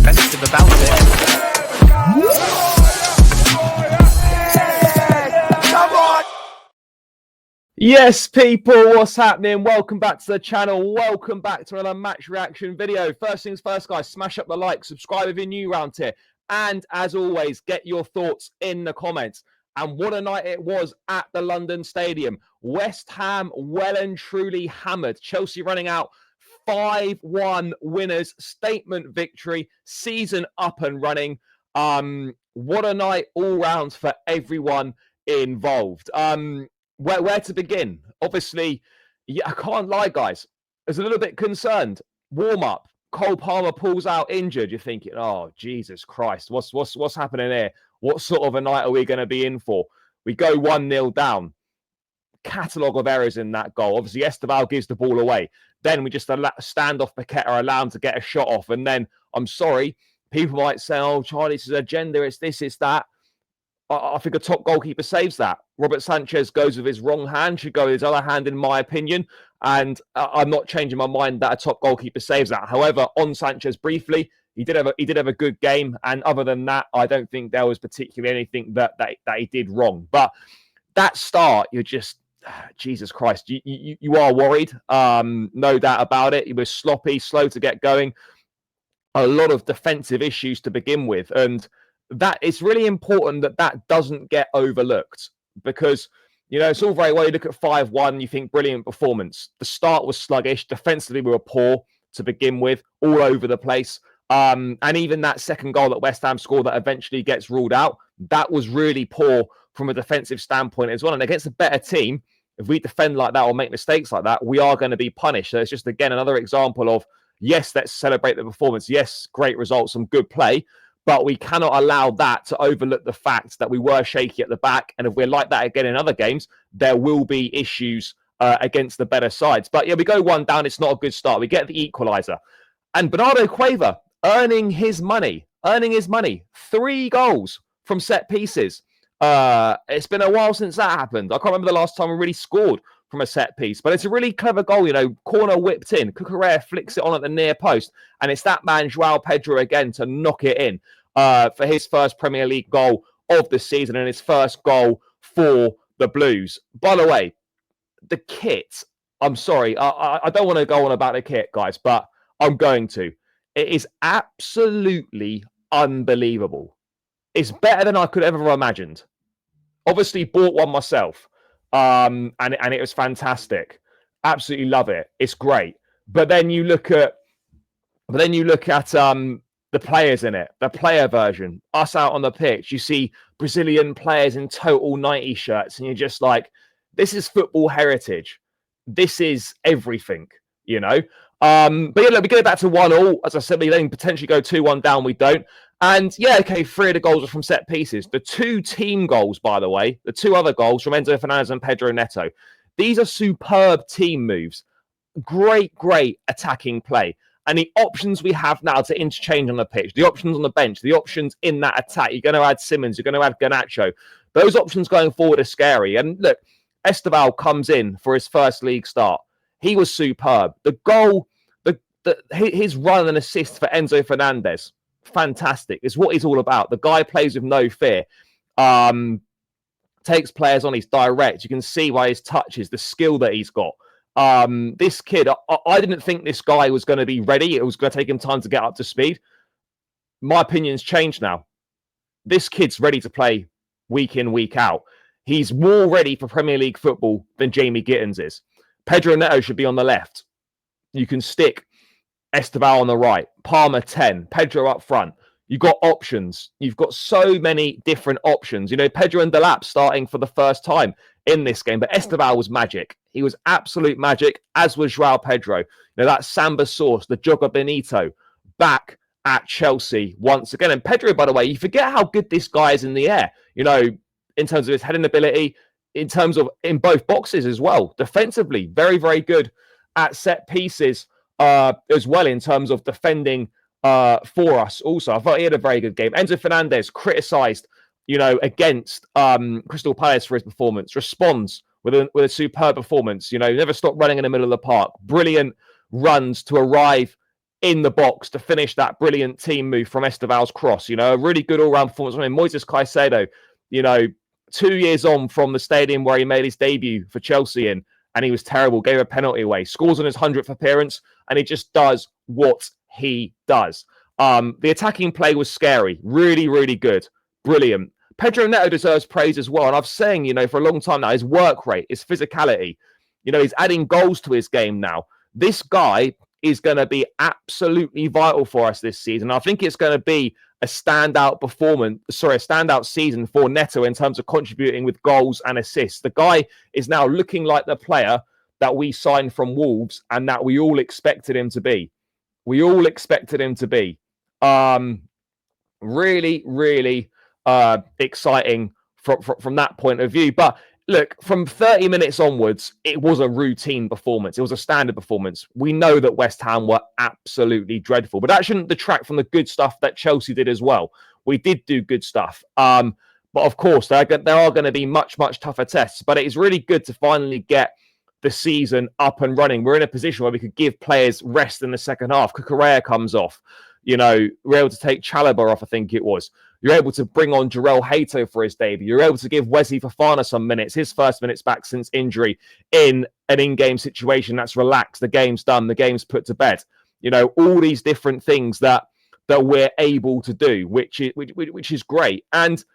defensive about it. Yes, people, what's happening? Welcome back to the channel. Welcome back to another match reaction video. First things first, guys, smash up the like, subscribe if you're new around here. And as always, get your thoughts in the comments. And what a night it was at the London Stadium. West Ham well and truly hammered. Chelsea running out 5-1 winners. Statement victory. Season up and running. What a night all round for everyone involved. Where to begin? Obviously, yeah, I can't lie, guys. I was a little bit concerned. Warm up. Cole Palmer pulls out injured. You're thinking, oh, Jesus Christ, what's happening here? What sort of a night are we going to be in for? We go 1-0 down. Catalogue of errors in that goal. Obviously, Estevao gives the ball away. Then we just stand off Paqueta, allow him to get a shot off. And then, I'm sorry, people might say, oh, Charlie, this is agenda. It's this, it's that. I think a top goalkeeper saves that. Robert Sanchez goes with his wrong hand, should go with his other hand, in my opinion. And I'm not changing my mind that a top goalkeeper saves that. However, on Sanchez briefly, he did have a good game. And other than that, I don't think there was particularly anything that he did wrong. But that start, you're just, Jesus Christ, you are worried. No doubt about it. He was sloppy, slow to get going. A lot of defensive issues to begin with. And that it's really important that doesn't get overlooked, because, you know, it's all very well. You look at 5-1, you think brilliant performance. The start was sluggish. Defensively, we were poor to begin with, all over the place. And even that second goal that West Ham scored that eventually gets ruled out, that was really poor from a defensive standpoint as well. And against a better team, if we defend like that or make mistakes like that, we are going to be punished. So it's just, again, another example of, yes, let's celebrate the performance. Yes, great results, some good play. But we cannot allow that to overlook the fact that we were shaky at the back. And if we're like that again in other games, there will be issues against the better sides. But yeah, we go 1 down. It's not a good start. We get the equaliser. And Bernardo Cueva earning his money. 3 goals from set pieces. It's been a while since that happened. I can't remember the last time we really scored from a set piece. But it's a really clever goal, you know, corner whipped in. Cucurella flicks it on at the near post. And it's that man, Joao Pedro, again, to knock it in. For his first Premier League goal of the season and his first goal for the Blues. By the way, the kit, I'm sorry, I don't want to go on about the kit, guys, but I'm going to. It is absolutely unbelievable. It's better than I could ever have imagined. Obviously, bought one myself, and it was fantastic. Absolutely love it. It's great. But then you look at, the players in it, the player version, us out on the pitch. You see Brazilian players in total 90 shirts, and you're just like, this is football heritage. This is everything, you know. But yeah, look, we get it back to 1-1. As I said, we then potentially go 2-1 down. We don't. And yeah, okay, 3 of the goals are from set pieces. The 2 team goals, by the way, the 2 other goals from Enzo Fernandez and Pedro Neto. These are superb team moves. Great attacking play. And the options we have now to interchange on the pitch, the options on the bench, the options in that attack. You're going to add Simmons, you're going to add Garnacho. Those options going forward are scary. And look, Estevao comes in for his first league start. He was superb. The goal, his run and assist for Enzo Fernandez, fantastic. It's what he's all about. The guy plays with no fear. Takes players on, he's direct. You can see by his touches, the skill that he's got. This kid, I didn't think this guy was going to be ready. It was going to take him time to get up to speed. My opinion's changed now. This kid's ready to play week in, week out. He's more ready for Premier League football than Jamie Gittins is. Pedro Neto should be on the left. You can stick Estevao on the right. Palmer 10. Pedro up front. You've got options. You've got so many different options. You know, Pedro and Delap starting for the first time in this game. But Estevao was magic. He was absolute magic, as was Joao Pedro. You know, that Samba sauce, the Joga Benito, back at Chelsea once again. And Pedro, by the way, you forget how good this guy is in the air. You know, in terms of his heading ability, in terms of in both boxes as well. Defensively, very, very good at set pieces as well in terms of defending for us also. I thought he had a very good game. Enzo Fernandez criticised, you know, against Crystal Palace for his performance. Responds with a superb performance. You know, never stopped running in the middle of the park. Brilliant runs to arrive in the box to finish that brilliant team move from Estevao's cross. A really good all-round performance. Moises Caicedo, 2 years on from the stadium where he made his debut for Chelsea and he was terrible, gave a penalty away, scores on his 100th appearance, and he just does what he does. The attacking play was scary, really, really good, brilliant. Pedro Neto deserves praise as well, and I've saying, for a long time now, his work rate, his physicality, he's adding goals to his game now. This guy is going to be absolutely vital for us this season. I think it's going to be a standout season for Neto in terms of contributing with goals and assists. The guy is now looking like the player that we signed from Wolves and that we all expected him to be. Really, really exciting from that point of view. But look, from 30 minutes onwards, it was a routine performance. It was a standard performance. We know that West Ham were absolutely dreadful, but that shouldn't detract from the good stuff that Chelsea did as well. We did do good stuff. But of course, there are going to be much, much tougher tests. But it is really good to finally get the season up and running. We're in a position where we could give players rest in the second half. Chesea comes off. We're able to take Chalobah off, I think it was. You're able to bring on Joao Hato for his debut. You're able to give Wesley Fofana some minutes, his first minutes back since injury, in an in-game situation that's relaxed. The game's done. The game's put to bed. All these different things that we're able to do, which is great. And,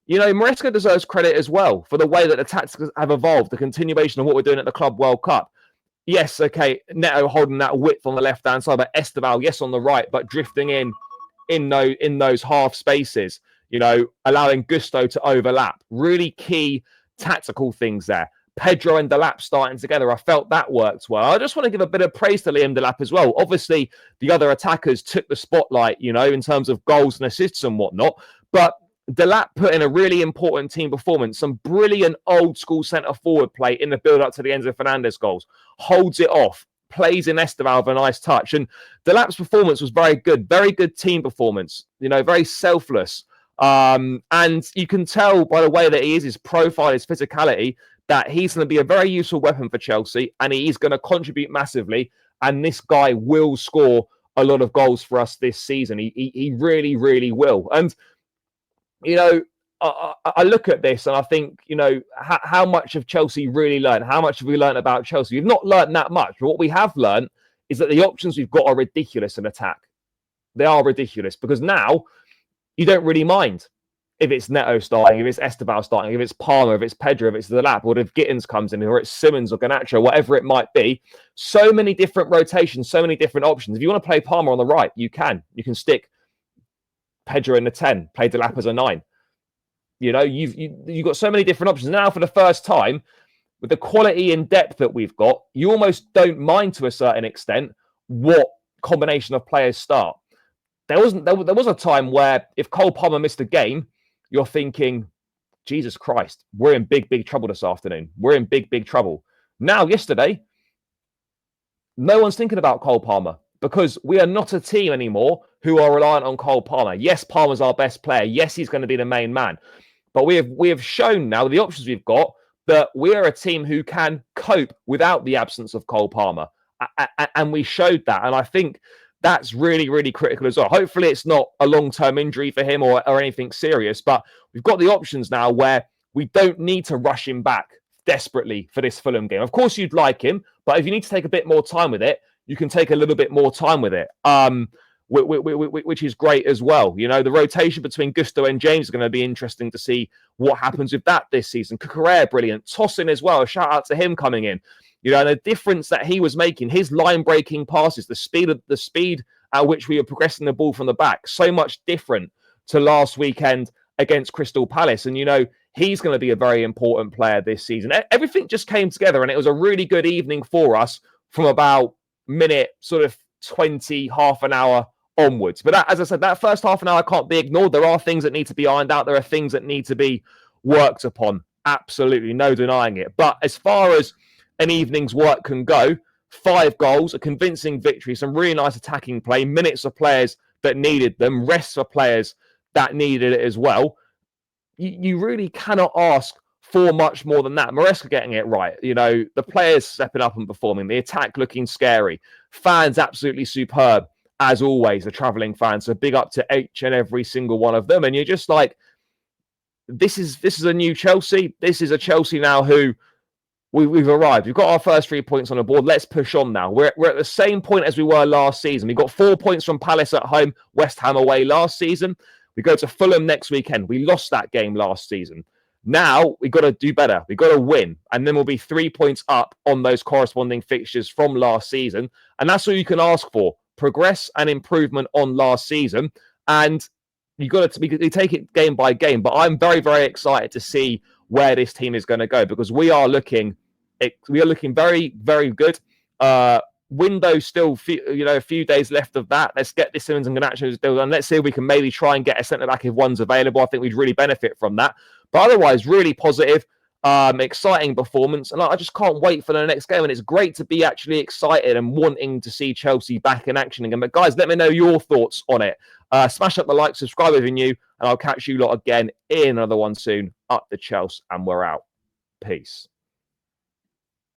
Maresca deserves credit as well for the way that the tactics have evolved, the continuation of what we're doing at the Club World Cup. Yes, okay, Neto holding that width on the left-hand side, but Estevao, yes, on the right, but drifting in those half spaces, allowing Gusto to overlap. Really key tactical things there. Pedro and Delap starting together, I felt that worked well. I just want to give a bit of praise to Liam Delap as well. Obviously, the other attackers took the spotlight, in terms of goals and assists and whatnot, but Delap put in a really important team performance, some brilliant old-school centre-forward play in the build-up to the Enzo Fernandez goals, holds it off, plays in Estevao with a nice touch. And Delap's performance was very good team performance, very selfless. And you can tell by the way that he is, his profile, his physicality, that he's going to be a very useful weapon for Chelsea and he's going to contribute massively. And this guy will score a lot of goals for us this season. He really, really will. And I look at this and I think, how much have Chelsea really learned? How much have we learned about Chelsea? We've not learned that much, but what we have learned is that the options we've got are ridiculous in attack. They are ridiculous because now you don't really mind if it's Neto starting, if it's Estevao starting, if it's Palmer, if it's Pedro, if it's Delap, or if Gittins comes in, or it's Simmons or Garnacho, whatever it might be. So many different rotations, so many different options. If you want to play Palmer on the right, you can. You can stick Pedro in the 10, play Delap as a 9. You've got so many different options. Now, for the first time, with the quality and depth that we've got, you almost don't mind to a certain extent what combination of players start. There was a time where if Cole Palmer missed a game, you're thinking, Jesus Christ, we're in big, big trouble this afternoon. We're in big, big trouble. Now, yesterday, no one's thinking about Cole Palmer because we are not a team anymore who are reliant on Cole Palmer. Yes, Palmer's our best player. Yes, he's going to be the main man. But we have shown now, with the options we've got, that we are a team who can cope without the absence of Cole Palmer. And we showed that. And I think that's really, really critical as well. Hopefully it's not a long-term injury for him or anything serious, but we've got the options now where we don't need to rush him back desperately for this Fulham game. Of course, you'd like him, but if you need to take a bit more time with it, you can take a little bit more time with it, which is great as well. The rotation between Gusto and James is going to be interesting to see what happens with that this season. Chesea, brilliant. Tosin as well. Shout out to him coming in. The difference that he was making, his line-breaking passes, the speed at which we were progressing the ball from the back, so much different to last weekend against Crystal Palace. And, he's going to be a very important player this season. Everything just came together, and it was a really good evening for us from about minute sort of 20, half an hour onwards. But as I said, that first half an hour can't be ignored. There are things that need to be ironed out. There are things that need to be worked upon. Absolutely, no denying it. But as far as an evening's work can go, 5 goals, a convincing victory, some really nice attacking play, minutes of players that needed them, rest for players that needed it as well. You really cannot ask for much more than that. Maresca getting it right. The players stepping up and performing, the attack looking scary, fans absolutely superb as always, the travelling fans. So big up to each and every single one of them. And you're just like, this is a new Chelsea. This is a Chelsea now who we've arrived. We've got our first 3 points on the board. Let's push on now. We're at the same point as we were last season. We got 4 points from Palace at home, West Ham away last season. We go to Fulham next weekend. We lost that game last season. Now we've got to do better. We've got to win. And then we'll be 3 points up on those corresponding fixtures from last season. And that's all you can ask for. Progress and improvement on last season. And you've got to take it game by game. But I'm very, very excited to see where this team is going to go, because we are looking very, very good. Window still, a few days left of that. Let's get this Simmons and Garnacho deal done. Let's see if we can maybe try and get a centre back if one's available. I think we'd really benefit from that. But otherwise, really positive, exciting performance, and I just can't wait for the next game. And it's great to be actually excited and wanting to see Chelsea back in action again. But guys, let me know your thoughts on it. Smash up the like, subscribe if you're new, and I'll catch you lot again in another one soon. Up the Chelsea, and we're out. Peace.